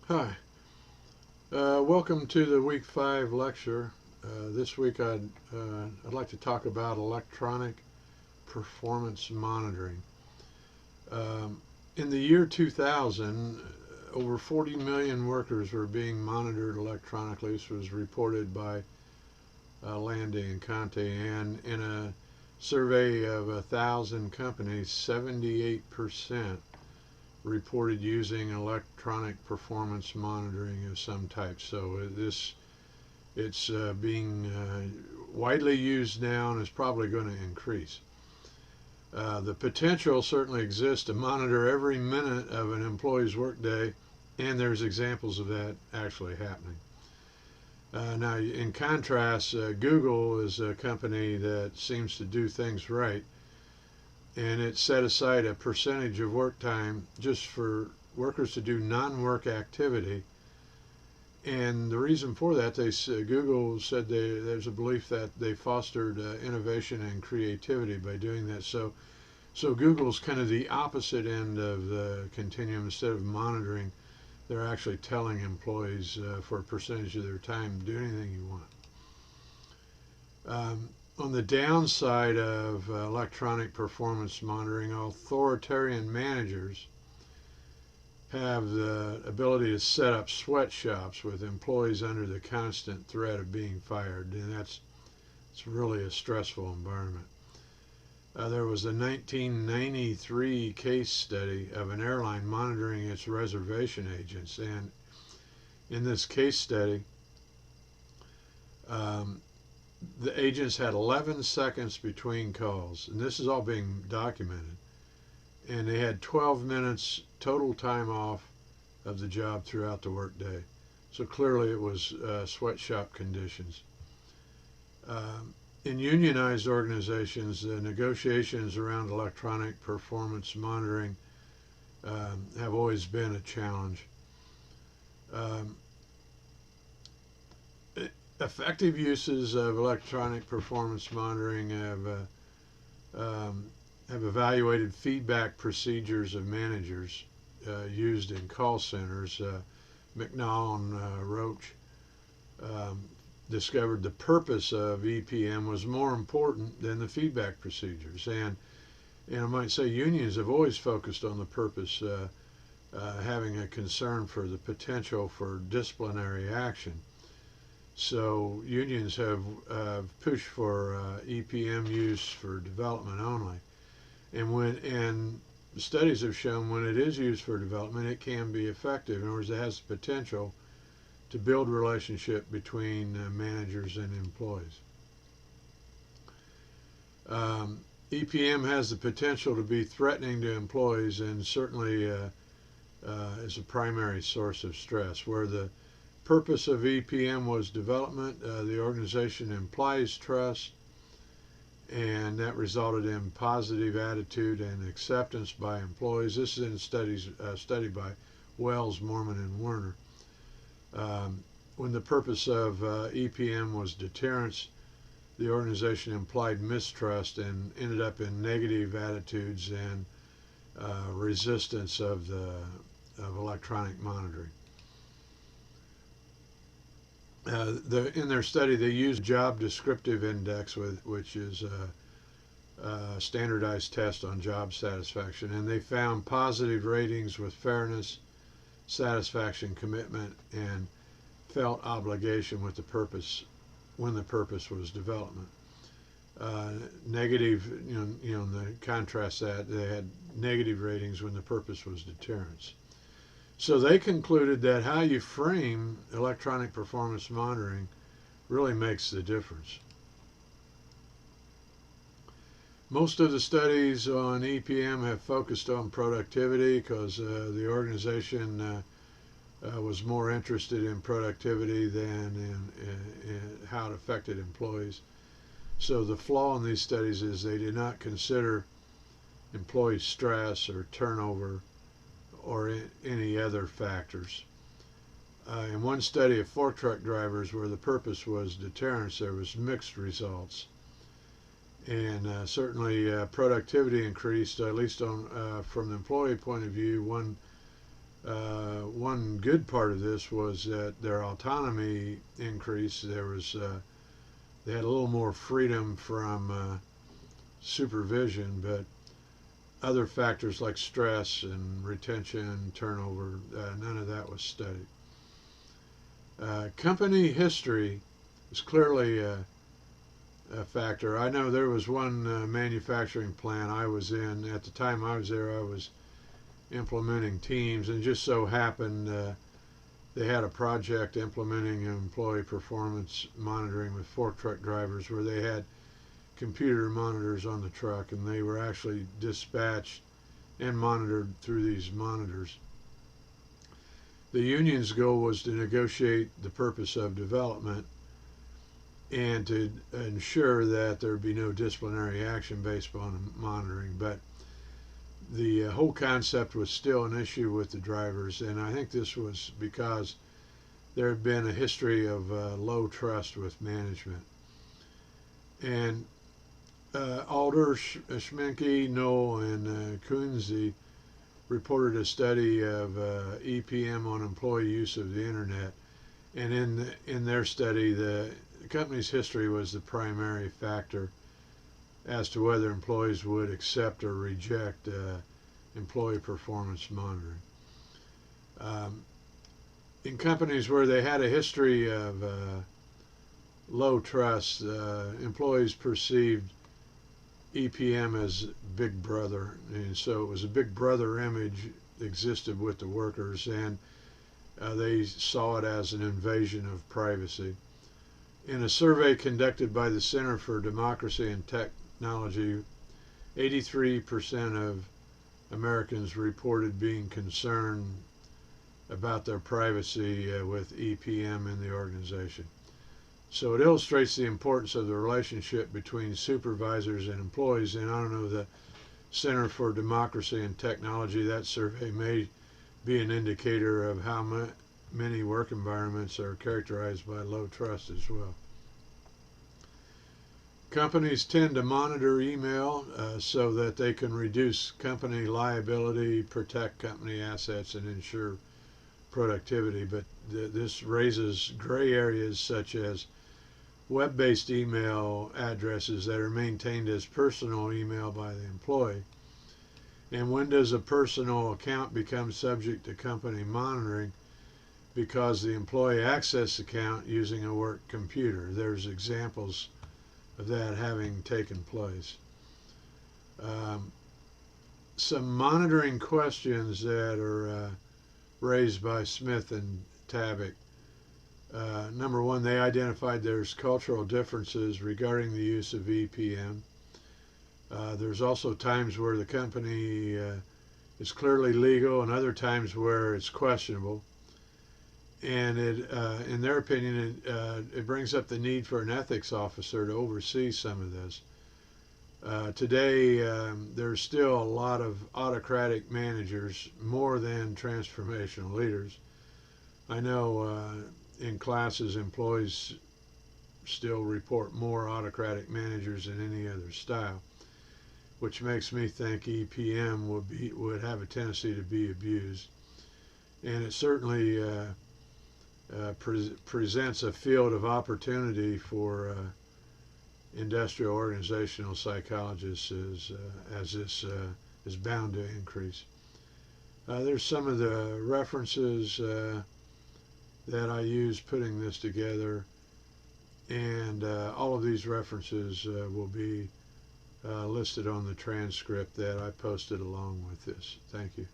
Hi, welcome to the Week 5 lecture. This week I'd like to talk about electronic performance monitoring. Um, in the year 2000, over 40 million workers were being monitored electronically. This was reported by Landy and Conte, and in a survey of 1,000 companies, 78% reported using electronic performance monitoring of some type. So it's being widely used now and is probably going to increase. The potential certainly exists to monitor every minute of an employee's workday, and there's examples of that actually happening. Now, in contrast, Google is a company that seems to do things right, and it set aside a percentage of work time just for workers to do non-work activity. And the reason for that, Google said there's a belief that they fostered innovation and creativity by doing that. So Google's kind of the opposite end of the continuum. Instead of monitoring, they're actually telling employees for a percentage of their time, do anything you want. On the downside of electronic performance monitoring, authoritarian managers have the ability to set up sweatshops with employees under the constant threat of being fired, and it's really a stressful environment. There was a 1993 case study of an airline monitoring its reservation agents, and in this case study, the agents had 11 seconds between calls, and this is all being documented, and they had 12 minutes total time off of the job throughout the workday. So clearly it was sweatshop conditions. In unionized organizations, the negotiations around electronic performance monitoring have always been a challenge. Effective uses of electronic performance monitoring have evaluated feedback procedures of managers used in call centers. McNall and Roach discovered the purpose of EPM was more important than the feedback procedures. And I might say unions have always focused on the purpose, having a concern for the potential for disciplinary action. So unions have pushed for EPM use for development only. And studies have shown when it is used for development, it can be effective. In other words, it has the potential to build relationship between managers and employees. EPM has the potential to be threatening to employees, and certainly is a primary source of stress. Where the purpose of EPM was development, the organization implies trust, and that resulted in positive attitude and acceptance by employees. This is in a study by Wells, Mormon, and Werner. When the purpose of EPM was deterrence, the organization implied mistrust and ended up in negative attitudes and resistance of electronic monitoring. In their study, they used job descriptive index, which is a standardized test on job satisfaction, and they found positive ratings with fairness, satisfaction, commitment, and felt obligation with the purpose when the purpose was development. Negative, the contrast that they had negative ratings when the purpose was deterrence. So they concluded that how you frame electronic performance monitoring really makes the difference. Most of the studies on EPM have focused on productivity because the organization was more interested in productivity than in how it affected employees. So the flaw in these studies is they did not consider employee stress or turnover or any other factors. In one study of fork truck drivers where the purpose was deterrence, there was mixed results. And certainly productivity increased, at least from the employee point of view. One One good part of this was that their autonomy increased. They had a little more freedom from supervision, but other factors like stress and retention, turnover, none of that was studied. Company history is clearly a factor. I know there was one manufacturing plant I was in. At the time I was there, I was implementing teams, and just so happened they had a project implementing employee performance monitoring with fork truck drivers, where they had computer monitors on the truck, and they were actually dispatched and monitored through these monitors. The union's goal was to negotiate the purpose of development and to ensure that there would be no disciplinary action based on monitoring, but the whole concept was still an issue with the drivers, and I think this was because there had been a history of low trust with management. And Alder, Schminke, Knoll, and Kunze reported a study of EPM on employee use of the internet, and in their study, the company's history was the primary factor as to whether employees would accept or reject employee performance monitoring. In companies where they had a history of low trust, employees perceived EPM as Big Brother, and so it was a Big Brother image existed with the workers, and they saw it as an invasion of privacy. In a survey conducted by the Center for Democracy and Technology, 83% of Americans reported being concerned about their privacy with EPM in the organization. So it illustrates the importance of the relationship between supervisors and employees. And I don't know, the Center for Democracy and Technology, that survey may be an indicator of how many work environments are characterized by low trust as well. Companies tend to monitor email so that they can reduce company liability, protect company assets, and ensure productivity. But this raises gray areas such as web-based email addresses that are maintained as personal email by the employee. And when does a personal account become subject to company monitoring? Because the employee access account using a work computer. There's examples of that having taken place. Some monitoring questions that are raised by Smith and Tabak. Number one, they identified there's cultural differences regarding the use of EPM. There's also times where the company is clearly legal and other times where it's questionable. And in their opinion, it brings up the need for an ethics officer to oversee some of this. Today, there's still a lot of autocratic managers, more than transformational leaders. I know in classes, employees still report more autocratic managers than any other style, which makes me think EPM would have a tendency to be abused. And it certainly presents a field of opportunity for industrial organizational psychologists as this is bound to increase. There's some of the references that I use putting this together, and all of these references will be listed on the transcript that I posted along with this. Thank you.